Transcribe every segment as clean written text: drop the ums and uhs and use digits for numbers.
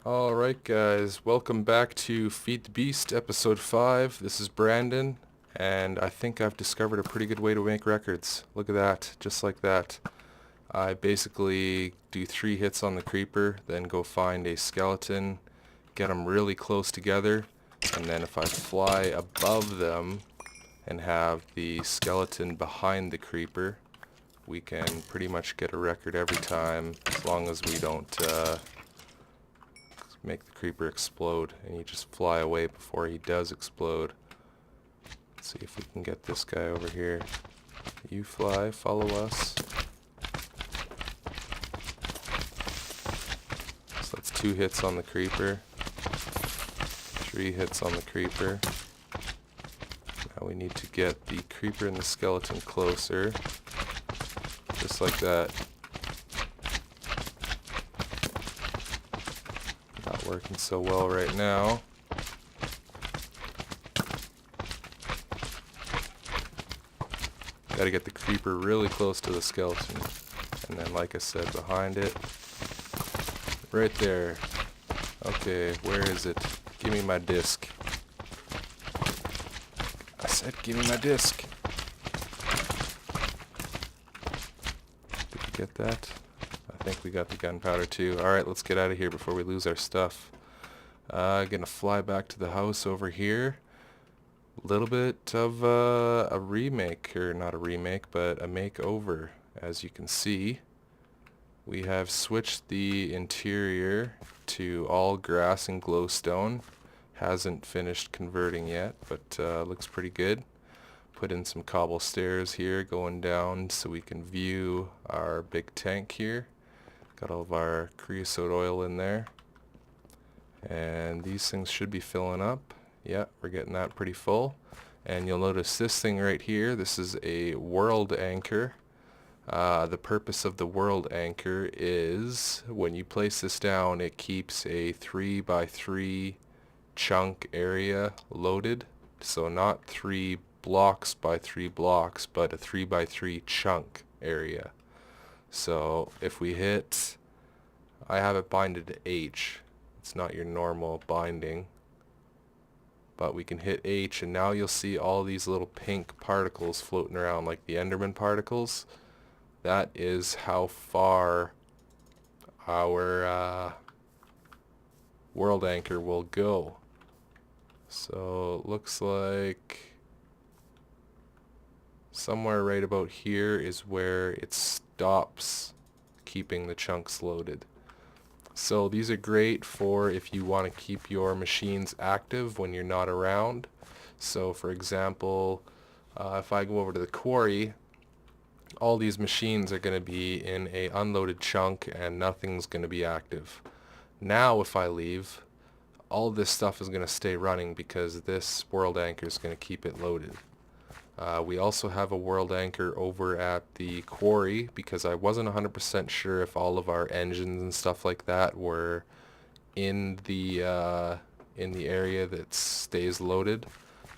Alright guys, welcome back to Feed the Beast episode 5. This is Brandon, and I think I've discovered a pretty good way to make records. Look at that, just like that. I basically do 3 hits on the creeper, then go find a skeleton, get them really close together, and then if I fly above them and have the skeleton behind the creeper, we can pretty much get a record every time, as long as we don't make the creeper explode, and you just fly away before he does explode. Let's see if we can get this guy over here. You fly, follow us. So that's 2 hits on the creeper, 3 hits on the creeper. Now we need to get the creeper and the skeleton closer, just like that. Not working so well right now. Gotta get the creeper really close to the skeleton. And then, like I said, behind it. Right there. Okay, where is it? Give me my disc. I said give me my disc. Did we get that? I think we got the gunpowder too. Alright, let's get out of here before we lose our stuff. Gonna fly back to the house over here. A little bit of a remake, or not a remake, but a makeover. As you can see, we have switched the interior to all grass and glowstone. Hasn't finished converting yet, but looks pretty good. Put in some cobble stairs here going down so we can view our big tank here. Got all of our creosote oil in there. And these things should be filling up. Yeah, we're getting that pretty full. And you'll notice this thing right here, this is a world anchor. The purpose of the world anchor is when you place this down, it keeps a 3x3 chunk area loaded. So not 3 blocks by 3 blocks, but a 3x3 chunk area. So if we hit, I have it binded to H. It's not your normal binding, but we can hit H, and now you'll see all these little pink particles floating around like the Enderman particles. That is how far our world anchor will go. So it looks like somewhere right about here is where it stops keeping the chunks loaded. So these are great for if you want to keep your machines active when you're not around. So for example, if I go over to the quarry, all these machines are going to be in a unloaded chunk and nothing's going to be active. Now if I leave, all of this stuff is going to stay running because this world anchor is going to keep it loaded. We also have a world anchor over at the quarry because I wasn't 100% sure if all of our engines and stuff like that were in the area that stays loaded.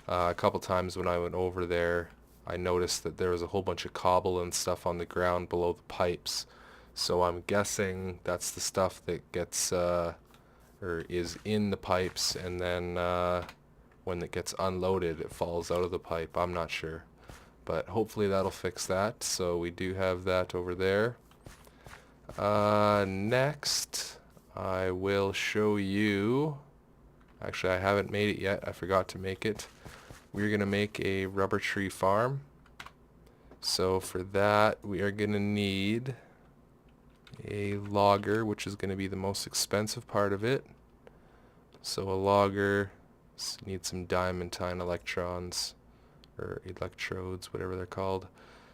A couple times when I went over there, I noticed that there was a whole bunch of cobble and stuff on the ground below the pipes. So I'm guessing that's the stuff that gets or is in the pipes, and then when it gets unloaded it falls out of the pipe. I'm not sure, but hopefully that'll fix that. So we do have that over there. Next I will show you, actually I haven't made it yet, I forgot to make it. We're gonna make a rubber tree farm. So for that we are gonna need a logger, which is gonna be the most expensive part of it. So a logger needs some diamantine electrons, or electrodes, whatever they're called.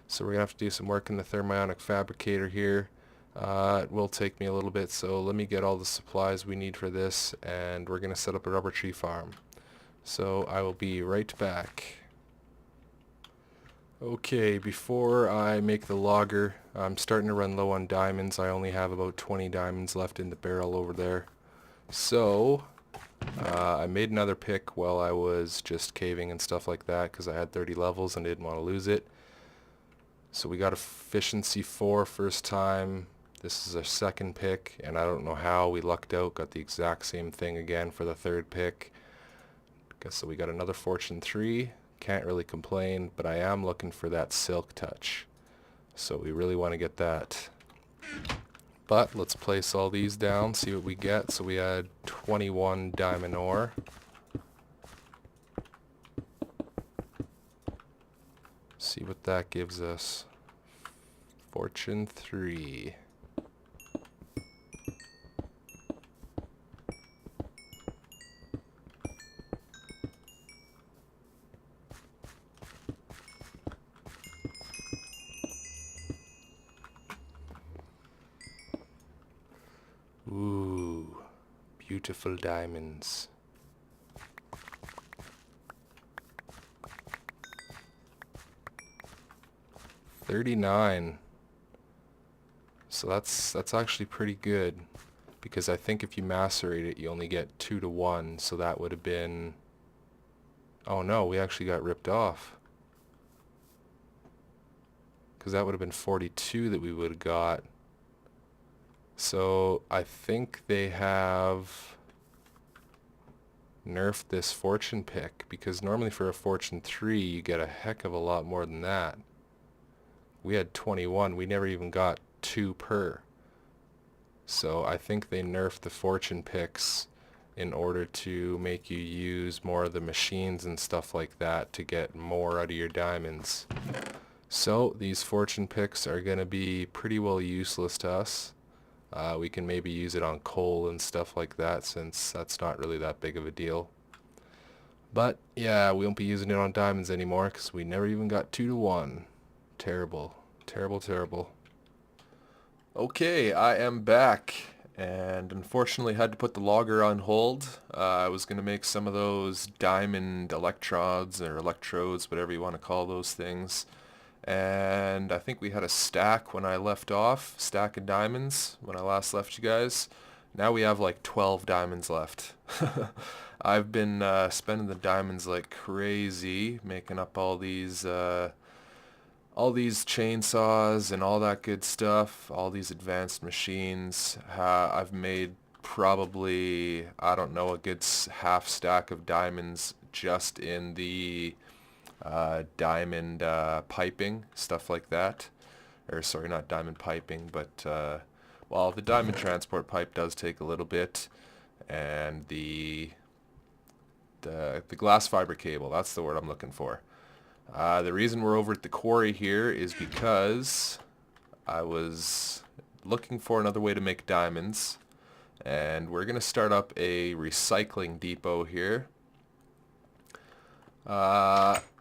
So we're gonna have to do some work in the thermionic fabricator here. It will take me a little bit, so let me get all the supplies we need for this, and we're gonna set up a rubber tree farm. So I will be right back. Okay, before I make the logger, I'm starting to run low on diamonds. I only have about 20 diamonds left in the barrel over there. So I made another pick while I was just caving and stuff like that because I had 30 levels and didn't want to lose it. So we got efficiency 4 first time. This is our second pick, and I don't know how we lucked out, got the exact same thing again for the third pick. Guess so we got another Fortune 3. Can't really complain, but I am looking for that Silk Touch. So we really want to get that. But let's place all these down, see what we get. So we had 21 diamond ore. See what that gives us. Fortune 3. Ooh, beautiful diamonds. $39. So that's actually pretty good, because I think if you macerate it you only get 2 to 1, so that would have been, oh no, we actually got ripped off, because that would have been 42 that we would have got. So I think they have nerfed this fortune pick, because normally for a Fortune 3 you get a heck of a lot more than that. We had 21, we never even got 2 per. So I think they nerfed the fortune picks in order to make you use more of the machines and stuff like that to get more out of your diamonds. So these fortune picks are going to be pretty well useless to us. We can maybe use it on coal and stuff like that, since that's not really that big of a deal. But yeah, we won't be using it on diamonds anymore, because we never even got 2 to 1. Terrible. Terrible, terrible. Okay, I am back, and unfortunately had to put the logger on hold. I was going to make some of those diamond electrodes, or electrodes, whatever you want to call those things. And I think we had a stack when I left off, stack of diamonds when I last left you guys. Now we have like 12 diamonds left. I've been spending the diamonds like crazy, making up all these chainsaws and all that good stuff, all these advanced machines. I've made probably, I don't know, a good half stack of diamonds just in the diamond piping, stuff like that. Or sorry, not diamond piping, but well, the diamond transport pipe does take a little bit, and the glass fiber cable, that's the word I'm looking for. The reason we're over at the quarry here is because I was looking for another way to make diamonds, and we're going to start up a recycling depot here.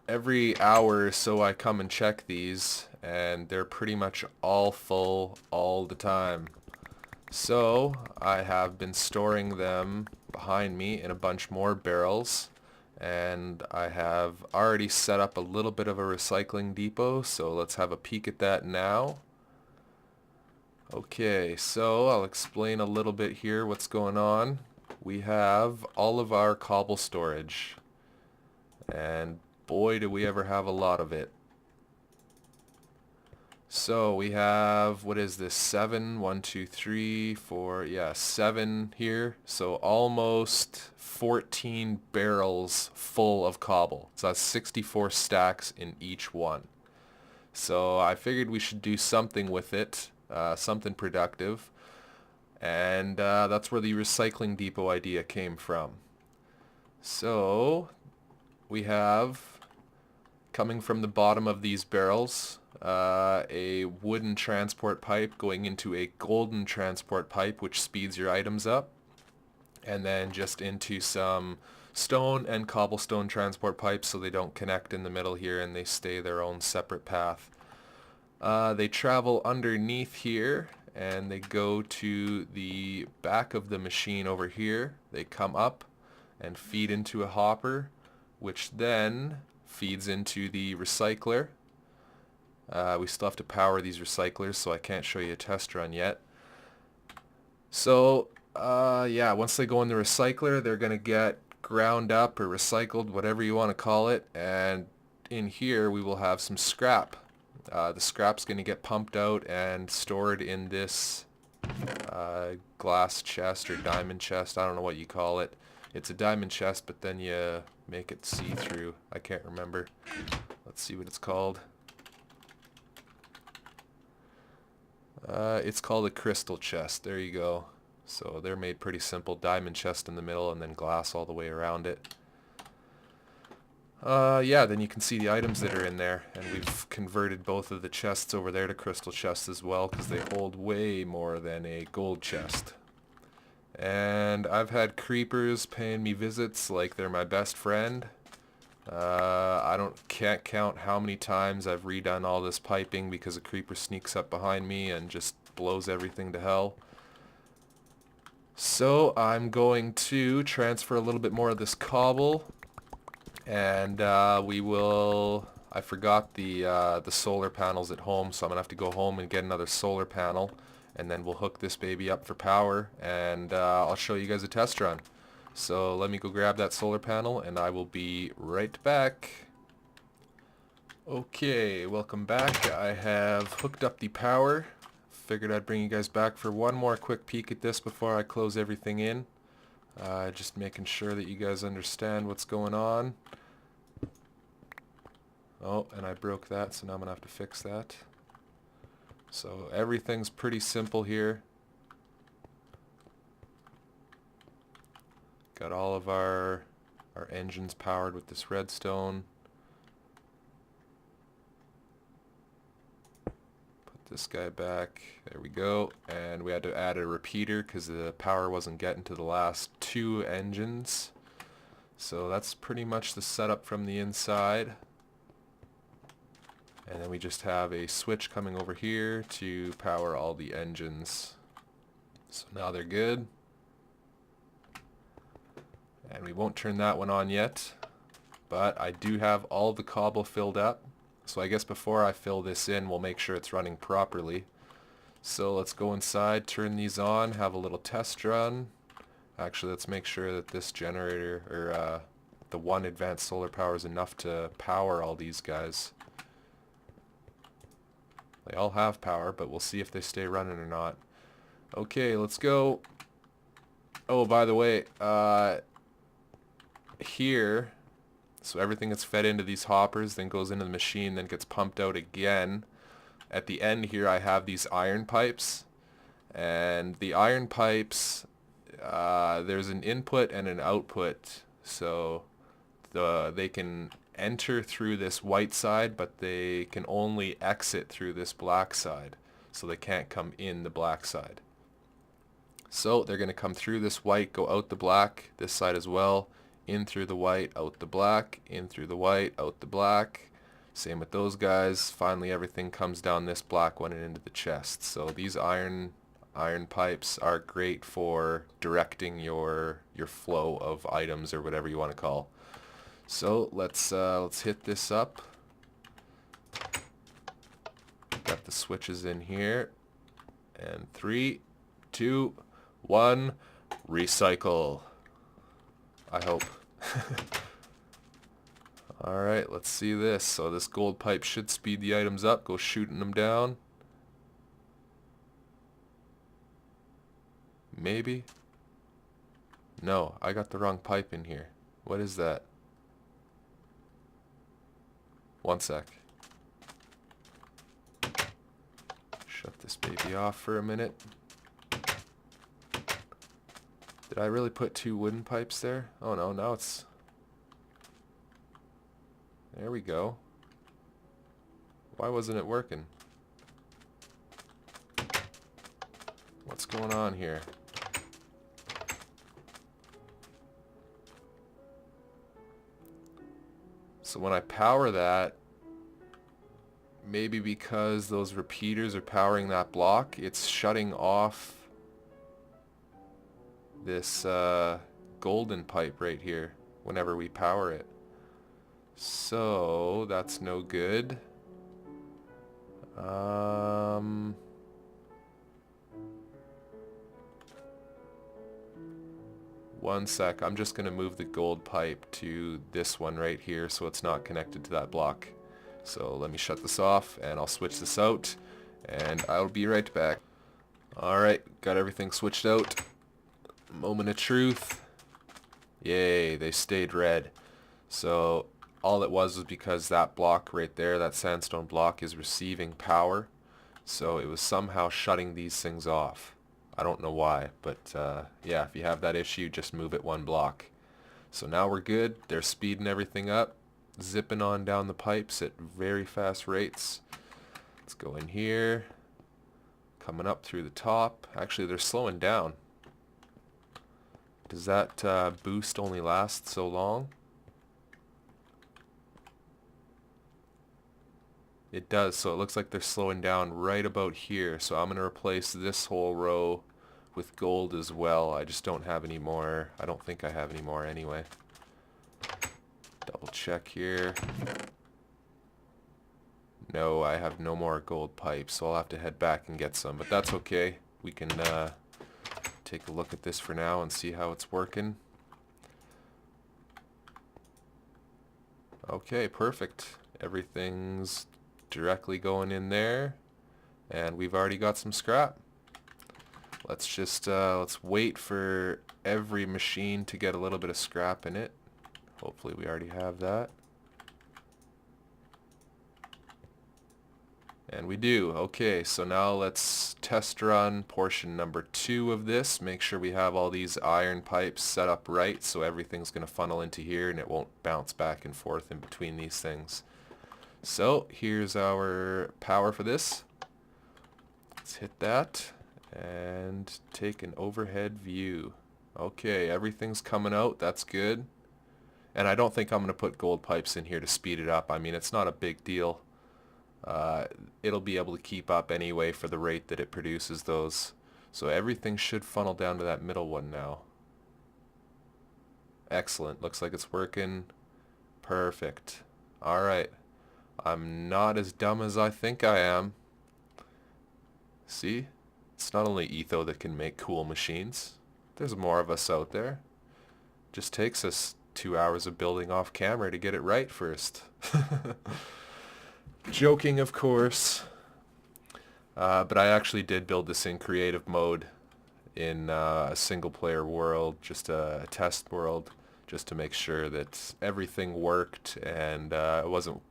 Every hour or so I come and check these, and they're pretty much all full all the time. So I have been storing them behind me in a bunch more barrels, and I have already set up a little bit of a recycling depot, so let's have a peek at that now. Okay, so I'll explain a little bit here what's going on. We have all of our cobble storage, and boy do we ever have a lot of it. So we have, what is this, 7, 1, 2, 3, 4, yeah, 7 here. So almost 14 barrels full of cobble. So that's 64 stacks in each one. So I figured we should do something with it, something productive. And that's where the recycling depot idea came from. So we have, coming from the bottom of these barrels, a wooden transport pipe going into a golden transport pipe, which speeds your items up, and then just into some stone and cobblestone transport pipes, so they don't connect in the middle here and they stay their own separate path. They travel underneath here and they go to the back of the machine over here. They come up and feed into a hopper, which then feeds into the recycler. We still have to power these recyclers, so I can't show you a test run yet. So yeah, once they go in the recycler, they're going to get ground up or recycled, whatever you want to call it, and in here we will have some scrap. The scrap's going to get pumped out and stored in this glass chest or diamond chest. I don't know what you call it. It's a diamond chest, but then you make it see-through. I can't remember. Let's see what it's called. It's called a crystal chest. There you go. So they're made pretty simple. Diamond chest in the middle and then glass all the way around it. Yeah, then you can see the items that are in there. And we've converted both of the chests over there to crystal chests as well because they hold way more than a gold chest. And I've had creepers paying me visits like they're my best friend. I can't count how many times I've redone all this piping because a creeper sneaks up behind me and just blows everything to hell. So I'm going to transfer a little bit more of this cobble, and we will. I forgot the solar panels at home, so I'm gonna have to go home and get another solar panel, and then we'll hook this baby up for power, and I'll show you guys a test run. So let me go grab that solar panel and I will be right back. Okay, welcome back. I have hooked up the power. Figured I'd bring you guys back for one more quick peek at this before I close everything in. Just making sure that you guys understand what's going on. Oh, and I broke that, so now I'm going to have to fix that. So everything's pretty simple here. Got all of our engines powered with this redstone. Put this guy back. There we go. And we had to add a repeater because the power wasn't getting to the last two engines. So that's pretty much the setup from the inside. And then we just have a switch coming over here to power all the engines. So now they're good. And we won't turn that one on yet, but I do have all the cobble filled up. So I guess before I fill this in, we'll make sure it's running properly. So let's go inside, turn these on, have a little test run. Actually, let's make sure that this generator, or the one advanced solar power, is enough to power all these guys. They all have power, but we'll see if they stay running or not. Okay, let's go. Oh, by the way, here, so everything gets fed into these hoppers, then goes into the machine, then gets pumped out again. At the end here I have these iron pipes, and the iron pipes, there's an input and an output, so they can enter through this white side, but they can only exit through this black side, so they can't come in the black side. So they're going to come through this white, go out the black, this side as well, in through the white, out the black, in through the white, out the black. Same with those guys. Finally everything comes down this black one and into the chest. So these iron pipes are great for directing your flow of items, or whatever you want to call. So let's hit this up. Got the switches in here. And 3, 2, 1, recycle. I hope. Alright, let's see this. So this gold pipe should speed the items up, go shooting them down. Maybe? No, I got the wrong pipe in here. What is that? One sec. Shut this baby off for a minute. Did I really put 2 wooden pipes there? Oh no, now it's... There we go. Why wasn't it working? What's going on here? So when I power that, maybe because those repeaters are powering that block, it's shutting off this golden pipe right here whenever we power it. So that's no good. One sec, I'm just gonna move the gold pipe to this one right here so it's not connected to that block. So let me shut this off and I'll switch this out and I'll be right back. Alright got everything switched out. Moment of truth. Yay, they stayed red. So all it was because that block right there, that sandstone block, is receiving power. So it was somehow shutting these things off. I don't know why, but yeah, if you have that issue, just move it one block. So now we're good. They're speeding everything up, zipping on down the pipes at very fast rates. Let's go in here, coming up through the top. Actually, they're slowing down. Does that boost only last so long? It does, so it looks like they're slowing down right about here. So I'm going to replace this whole row with gold as well. I just don't have any more. I don't think I have any more anyway. Double check here. No, I have no more gold pipes, so I'll have to head back and get some. But that's okay. We can take a look at this for now and see how it's working. Okay, perfect. Everything's directly going in there, and we've already got some scrap. Let's just let's wait for every machine to get a little bit of scrap in it. Hopefully we already have that. And we do. Okay, so now let's test run portion number 2 of this. Make sure we have all these iron pipes set up right, so everything's going to funnel into here and it won't bounce back and forth in between these things. So here's our power for this. Let's hit that and take an overhead view. Okay, everything's coming out. That's good. And I don't think I'm going to put gold pipes in here to speed it up. I mean, it's not a big deal. It'll be able to keep up anyway for the rate that it produces those. So everything should funnel down to that middle one now. Excellent. Looks like it's working. Perfect. Alright. I'm not as dumb as I think I am. See? It's not only Etho that can make cool machines. There's more of us out there. Just takes us 2 hours of building off camera to get it right first. Joking, of course. But I actually did build this in creative mode in a single player world, just a test world, just to make sure that everything worked and I wasn't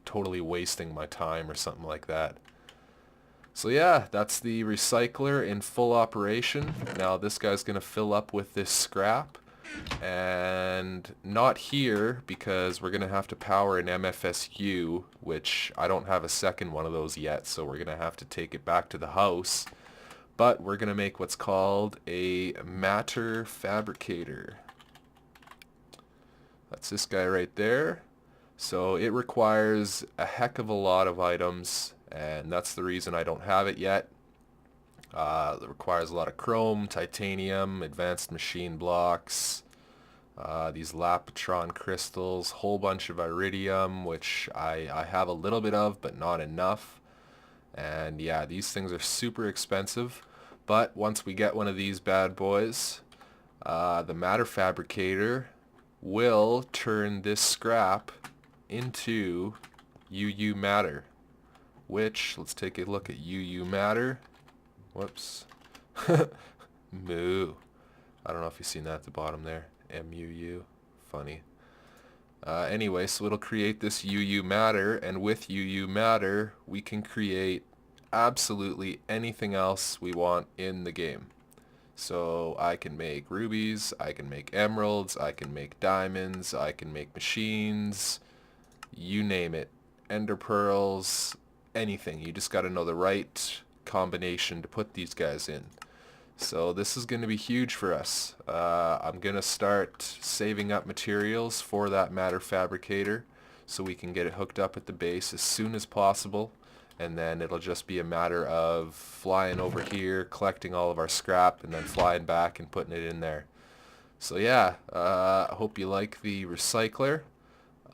totally wasting my time or something like that. So yeah, that's the recycler in full operation. Now this guy's going to fill up with this scrap. And not here, because we're going to have to power an MFSU, which I don't have a second one of those yet, so we're going to have to take it back to the house. But we're going to make what's called a matter fabricator. That's this guy right there. So it requires a heck of a lot of items, and that's the reason I don't have it yet. It requires a lot of chrome, titanium, advanced machine blocks, these Lapotron crystals, whole bunch of iridium, which I have a little bit of, but not enough. And yeah, these things are super expensive. But once we get one of these bad boys, the matter fabricator will turn this scrap into UU matter, which, let's take a look at UU matter. Whoops. Moo. I don't know if you've seen that at the bottom there. MUU. Funny. Anyway, so it'll create this UU matter, and with UU matter, we can create absolutely anything else we want in the game. So I can make rubies, I can make emeralds, I can make diamonds, I can make machines, you name it. Ender pearls, anything. You just got to know the right combination to put these guys in. So this is going to be huge for us. I'm going to start saving up materials for that matter fabricator so we can get it hooked up at the base as soon as possible, and then it'll just be a matter of flying over here, collecting all of our scrap, and then flying back and putting it in there. So yeah, I hope you like the recycler.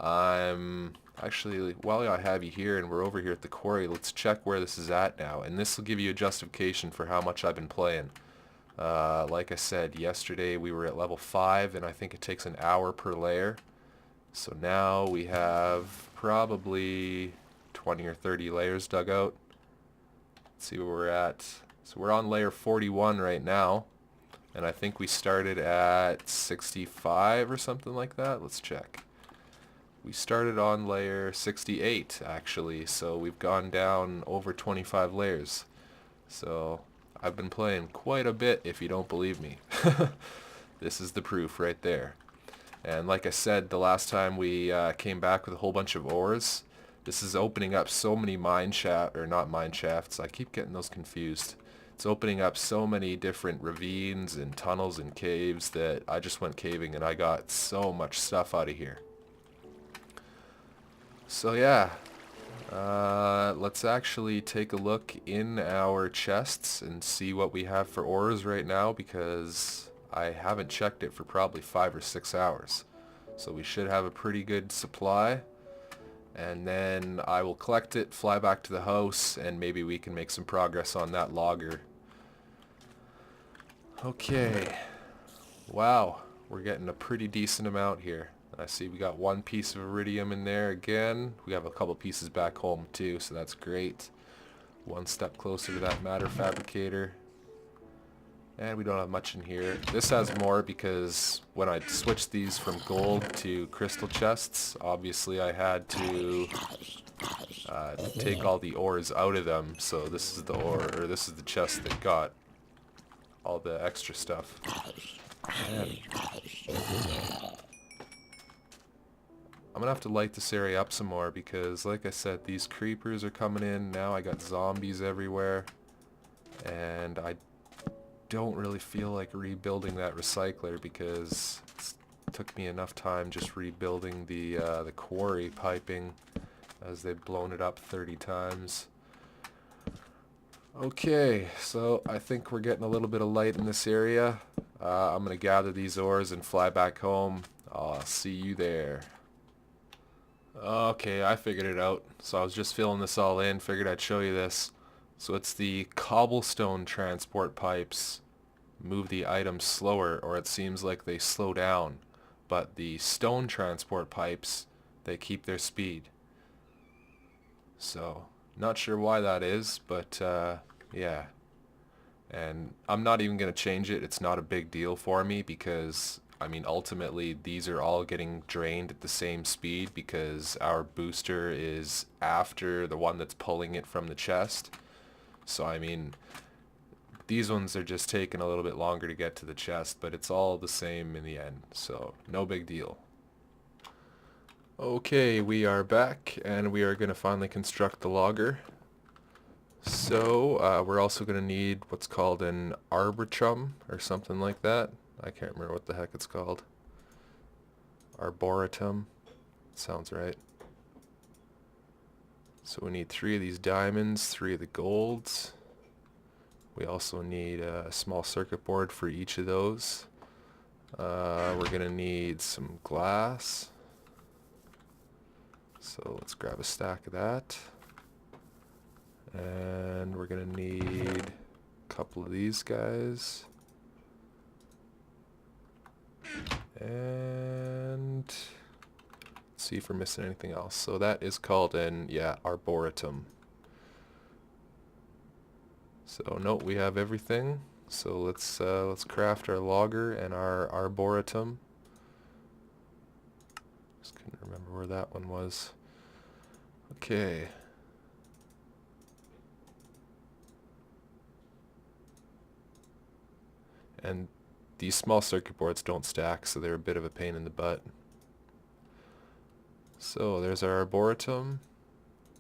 I'm actually, while I have you here and we're over here at the quarry, let's check where this is at now, and this will give you a justification for how much I've been playing. Like I said, yesterday we were at level 5, and I think it takes an hour per layer. So now we have probably 20 or 30 layers dug out. Let's see where we're at. So we're on layer 41 right now, and I think we started at 65 or something like that. Let's check. We started on layer 68 actually, so we've gone down over 25 layers. So I've been playing quite a bit, if you don't believe me. This is the proof right there. And like I said, the last time we came back with a whole bunch of ores, this is opening up so many mine shaft, or not mine shafts, I keep getting those confused. It's opening up so many different ravines and tunnels and caves that I just went caving and I got so much stuff out of here. So yeah, let's actually take a look in our chests and see what we have for ores right now, because I haven't checked it for probably 5 or 6 hours. So we should have a pretty good supply, and then I will collect it, fly back to the house, and maybe we can make some progress on that logger. Okay, wow, we're getting a pretty decent amount here. I see we got one piece of iridium in there again. We have a couple pieces back home too, so that's great. One step closer to that matter fabricator. And we don't have much in here. This has more because when I switched these from gold to crystal chests, obviously I had to take all the ores out of them. So this is the ore, or this is the chest that got all the extra stuff. Man. I'm gonna have to light this area up some more because, like I said, these creepers are coming in. Now I got zombies everywhere. And I don't really feel like rebuilding that recycler because it took me enough time just rebuilding the quarry piping as they've blown it up 30 times. Okay, so I think we're getting a little bit of light in this area. I'm going to gather these ores and fly back home. I'll see you there. Okay, I figured it out. So I was just filling this all in, figured I'd show you this. So it's the cobblestone transport pipes move the items slower, or it seems like they slow down. But the stone transport pipes, they keep their speed. So, not sure why that is, but yeah. And I'm not even going to change it. It's not a big deal for me because, I mean, ultimately these are all getting drained at the same speed because our booster is after the one that's pulling it from the chest. So, I mean, these ones are just taking a little bit longer to get to the chest, but it's all the same in the end, so no big deal. Okay, we are back, and we are going to finally construct the logger. So, we're also going to need what's called an arbitrum, or something like that. I can't remember what the heck it's called. Arboretum. Sounds right. So we need 3 of these diamonds, 3 of the golds. We also need a small circuit board for each of those. We're going to need some glass. So let's grab a stack of that. And we're going to need a couple of these guys. And let's see if we're missing anything else. So that is called an, arboretum. So no, we have everything. So let's craft our logger and our arboretum. Just couldn't remember where that one was. Okay. And these small circuit boards don't stack, so they're a bit of a pain in the butt. So there's our arboretum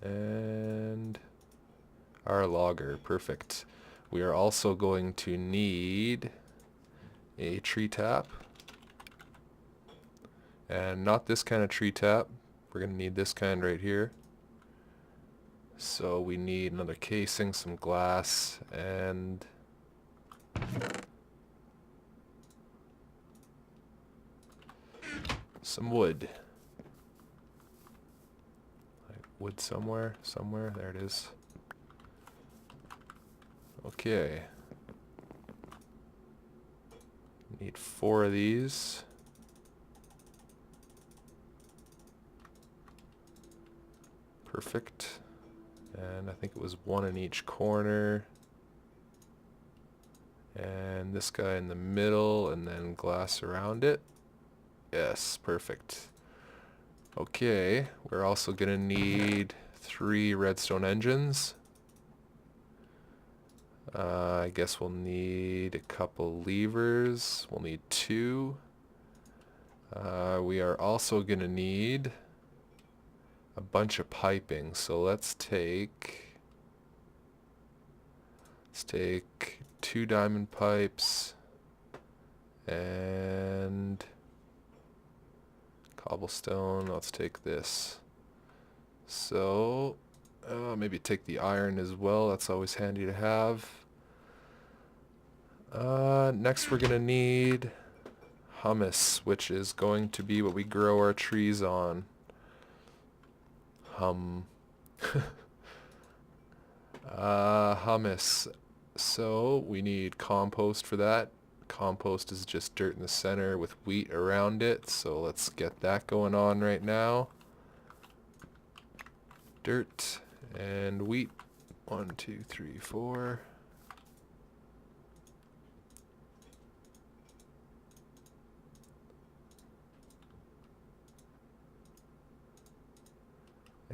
and our logger. Perfect. We are also going to need a tree tap. And not this kind of tree tap. We're going to need this kind right here. So we need another casing, some glass, and some wood. Wood somewhere, there it is. Okay. Need 4 of these. Perfect. And I think it was 1 in each corner. And this guy in the middle, and then glass around it. Yes, perfect. Okay, we're also gonna need 3 redstone engines. I guess we'll need a couple levers. We'll need 2. We are also gonna need a bunch of piping. So let's take 2 diamond pipes and cobblestone. Let's take this. So maybe take the iron as well. That's always handy to have. Next we're gonna need hummus, which is going to be what we grow our trees on. Hummus. So we need compost for that. Compost is just dirt in the center with wheat around it. So let's get that going on right now. Dirt and wheat. 1, 2, 3, 4.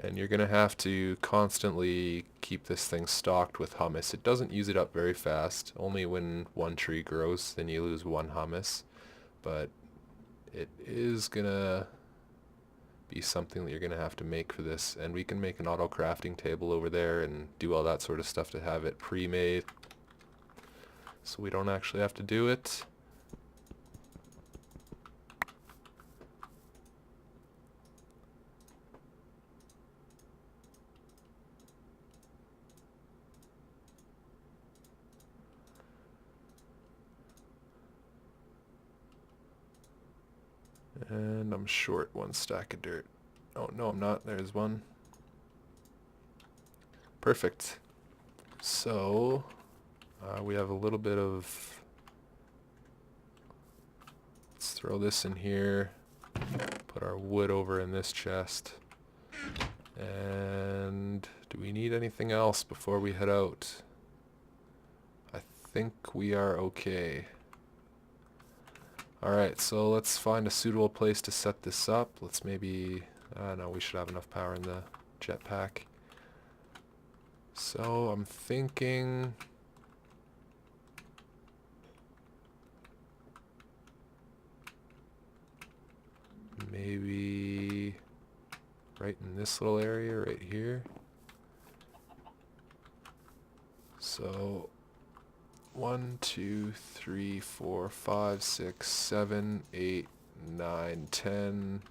And you're going to have to constantly keep this thing stocked with hummus. It doesn't use it up very fast. Only when one tree grows, then you lose 1 hummus. But it is going to be something that you're going to have to make for this. And we can make an auto crafting table over there and do all that sort of stuff to have it pre-made, so we don't actually have to do it. And I'm short 1 stack of dirt. Oh, no, I'm not. There's one. Perfect. So, we have a little bit of... Let's throw this in here. Put our wood over in this chest. And do we need anything else before we head out? I think we are okay. Alright, so let's find a suitable place to set this up. Let's maybe... no, we should have enough power in the jetpack. So I'm thinking... maybe right in this little area right here. So 1, 2, 3, 4, 5, 6, 7, 8, 9, 10.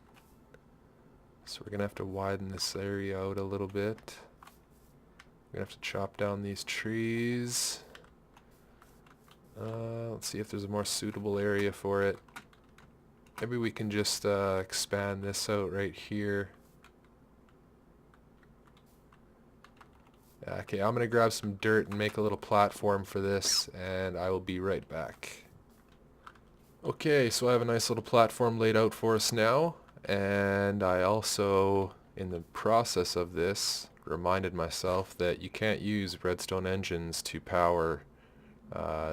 So we're gonna have to widen this area out a little bit. We're gonna have to chop down these trees. Let's see if there's a more suitable area for it. Maybe we can just expand this out right here. Okay, I'm gonna grab some dirt and make a little platform for this, and I will be right back. Okay, so I have a nice little platform laid out for us now, and I also, in the process of this, reminded myself that you can't use redstone engines to power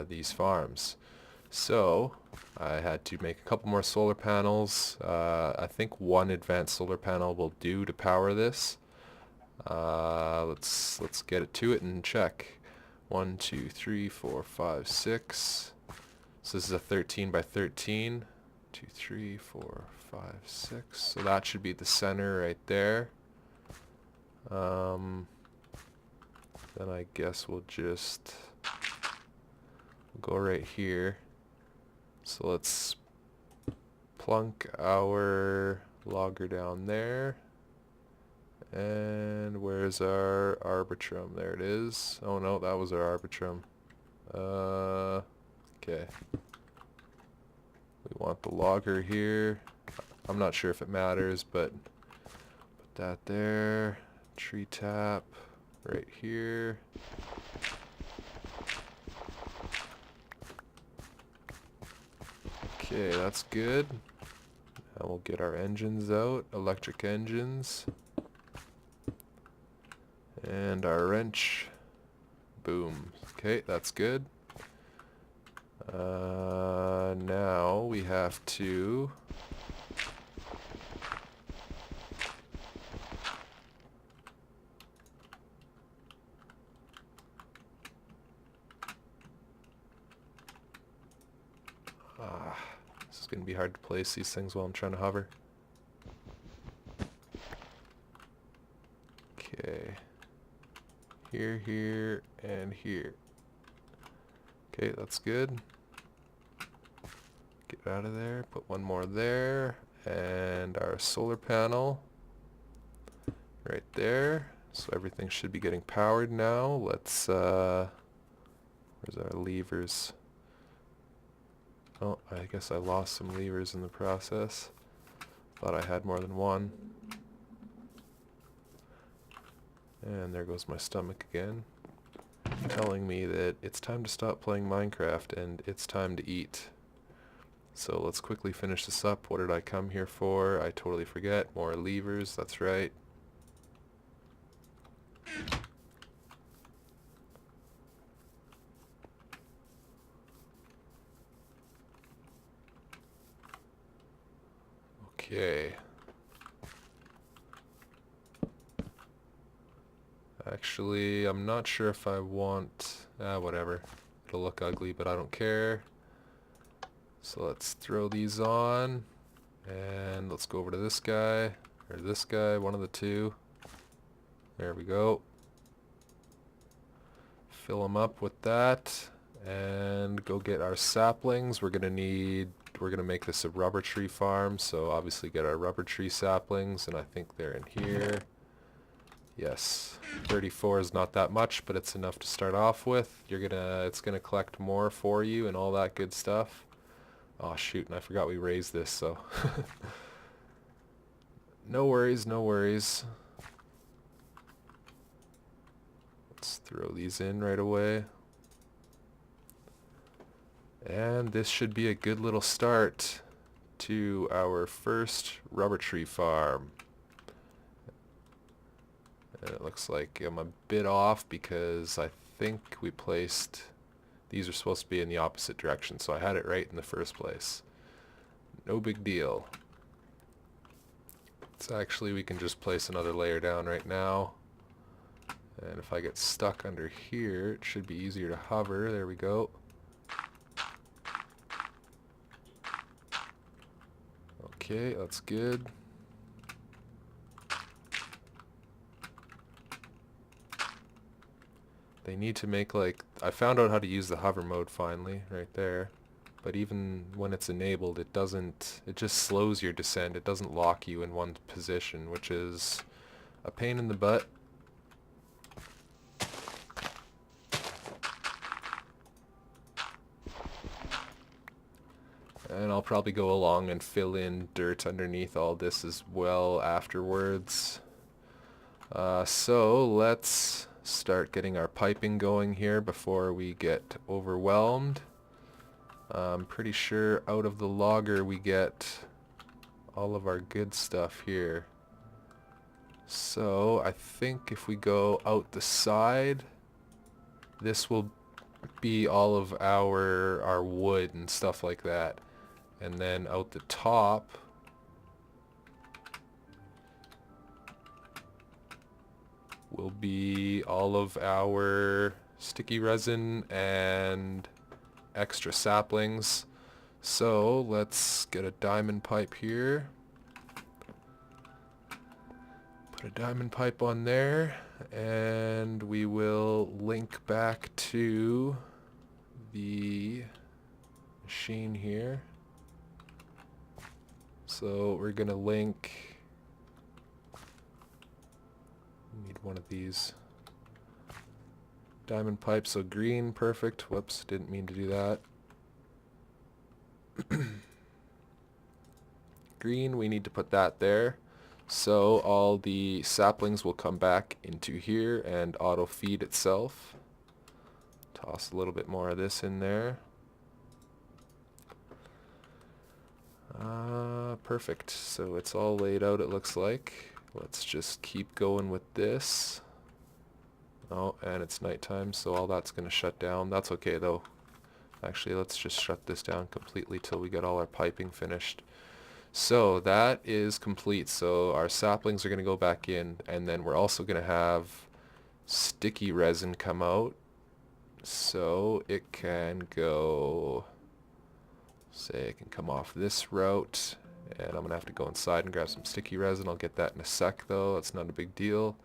these farms. So I had to make a couple more solar panels. I think 1 advanced solar panel will do to power this. Let's get it to it and check. 1, 2, 3, 4, 5, 6. So this is a 13 by 13. 2, 3, 4, 5, 6. So that should be the center right there. Then I guess we'll just go right here. So let's plunk our logger down there. And where's our arbitrum? There it is. Oh no, that was our arbitrum. Okay. We want the logger here. I'm not sure if it matters, but put that there. Tree tap right here. Okay, that's good. Now we'll get our engines out, electric engines. And our wrench. Boom. Okay, that's good. Now we have to this is going to be hard to place these things while I'm trying to hover. Okay. Here, here, and here. Okay, that's good. Get out of there, put one more there, and our solar panel right there. So everything should be getting powered now. Let's, where's our levers? Oh, I guess I lost some levers in the process. Thought I had more than one. And there goes my stomach again, telling me that it's time to stop playing Minecraft and it's time to eat. So let's quickly finish this up. What did I come here for? I totally forget. More levers, that's right. Okay. Actually, I'm not sure if I want... whatever. It'll look ugly, but I don't care. So let's throw these on. And let's go over to this guy. Or this guy, one of the two. There we go. Fill them up with that. And go get our saplings. We're gonna make this a rubber tree farm. So obviously get our rubber tree saplings. And I think they're in here. Yes, 34 is not that much, but it's enough to start off with. It's gonna collect more for you and all that good stuff. Oh shoot, and I forgot we raised this, so no worries, no worries. Let's throw these in right away. And this should be a good little start to our first rubber tree farm. And it looks like I'm a bit off because I think we placed... These are supposed to be in the opposite direction, so I had it right in the first place. No big deal. So actually we can just place another layer down right now. And if I get stuck under here, it should be easier to hover. There we go. Okay, that's good. They need to make I found out how to use the hover mode finally, right there. But even when it's enabled, it just slows your descent. It doesn't lock you in one position, which is a pain in the butt. And I'll probably go along and fill in dirt underneath all this as well afterwards. So let's start getting our piping going here before we get overwhelmed. I'm pretty sure out of the logger we get all of our good stuff here. So I think if we go out the side, this will be all of our wood and stuff like that. And then out the top will be all of our sticky resin and extra saplings. So let's get a diamond pipe here. Put a diamond pipe on there, and we will link back to the machine here. So we're gonna link... Need one of these diamond pipes. So green, perfect. Whoops, didn't mean to do that. Green, we need to put that there. So all the saplings will come back into here and auto feed itself. Toss a little bit more of this in there. Perfect. So it's all laid out, it looks like. Let's just keep going with this. Oh, and it's nighttime, so all that's going to shut down. That's okay, though. Actually, let's just shut this down completely till we get all our piping finished. So that is complete. So our saplings are going to go back in, and then we're also going to have sticky resin come out. So it can go, say it can come off this route, and I'm going to have to go inside and grab some sticky resin. I'll get that in a sec though, it's not a big deal.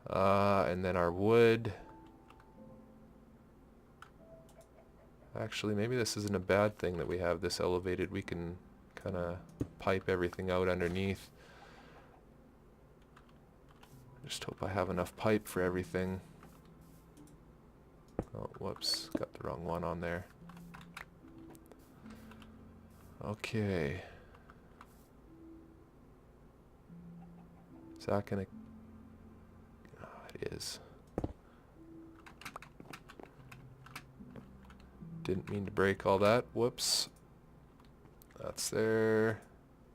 And then our wood. Actually, maybe this isn't a bad thing that we have this elevated. We can kind of pipe everything out underneath. Just hope I have enough pipe for everything. Oh, whoops, got the wrong one on there. Okay. Is that gonna... Oh, it is. Didn't mean to break all that. Whoops. That's there.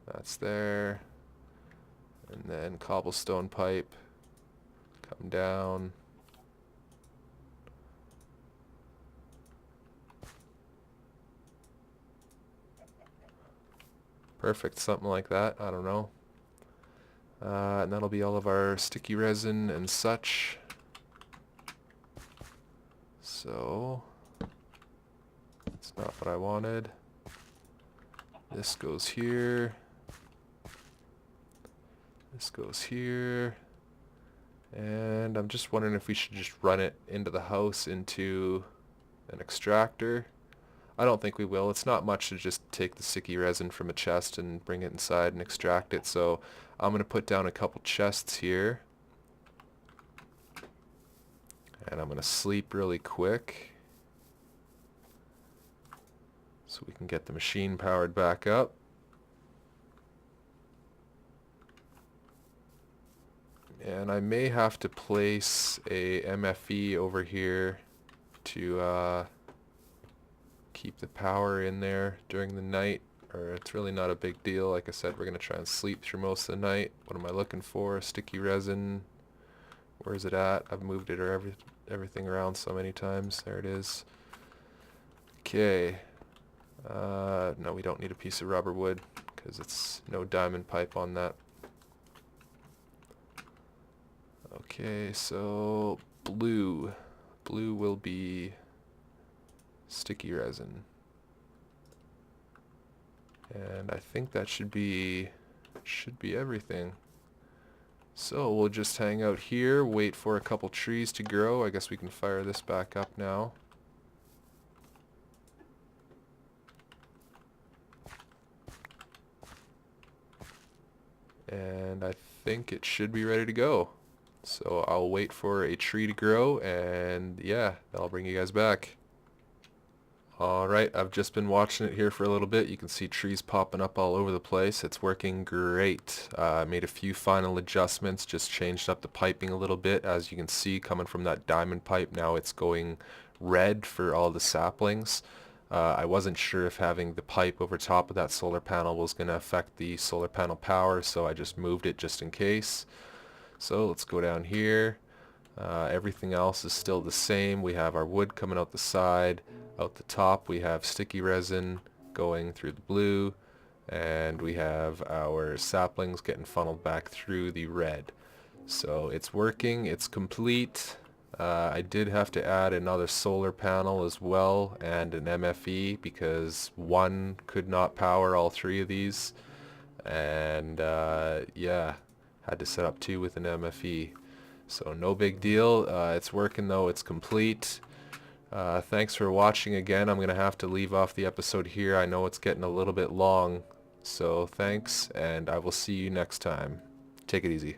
That's there. And then cobblestone pipe. Come down. Perfect, something like that. I don't know. And that'll be all of our sticky resin and such. So... That's not what I wanted. This goes here. This goes here. And I'm just wondering if we should just run it into the house into an extractor. I don't think we will. It's not much to just take the sticky resin from a chest and bring it inside and extract it. So I'm going to put down a couple chests here. And I'm going to sleep really quick, so we can get the machine powered back up. And I may have to place a MFE over here to keep the power in there during the night, or it's really not a big deal. Like I said, we're going to try and sleep through most of the night. What am I looking for? Sticky resin. Where is it at? I've moved it or everything around so many times. There it is. Okay. No, we don't need a piece of rubber wood because it's no diamond pipe on that. Okay, so blue. Blue will be sticky resin. And I think that should be everything. So we'll just hang out here, wait for a couple trees to grow. I guess we can fire this back up now. And I think it should be ready to go. So I'll wait for a tree to grow, and yeah, I'll bring you guys back. Alright, I've just been watching it here for a little bit. You can see trees popping up all over the place. It's working great. I made a few final adjustments, just changed up the piping a little bit. As you can see, coming from that diamond pipe, now it's going red for all the saplings. I wasn't sure if having the pipe over top of that solar panel was going to affect the solar panel power, so I just moved it just in case. So let's go down here. Everything else is still the same. We have our wood coming out the side. Out the top we have sticky resin going through the blue, and we have our saplings getting funneled back through the red. So it's working, it's complete. I did have to add another solar panel as well and an MFE because one could not power all three of these, and yeah, had to set up two with an MFE. So no big deal. It's working though, it's complete. Thanks for watching again. I'm going to have to leave off the episode here. I know it's getting a little bit long, so thanks, and I will see you next time. Take it easy.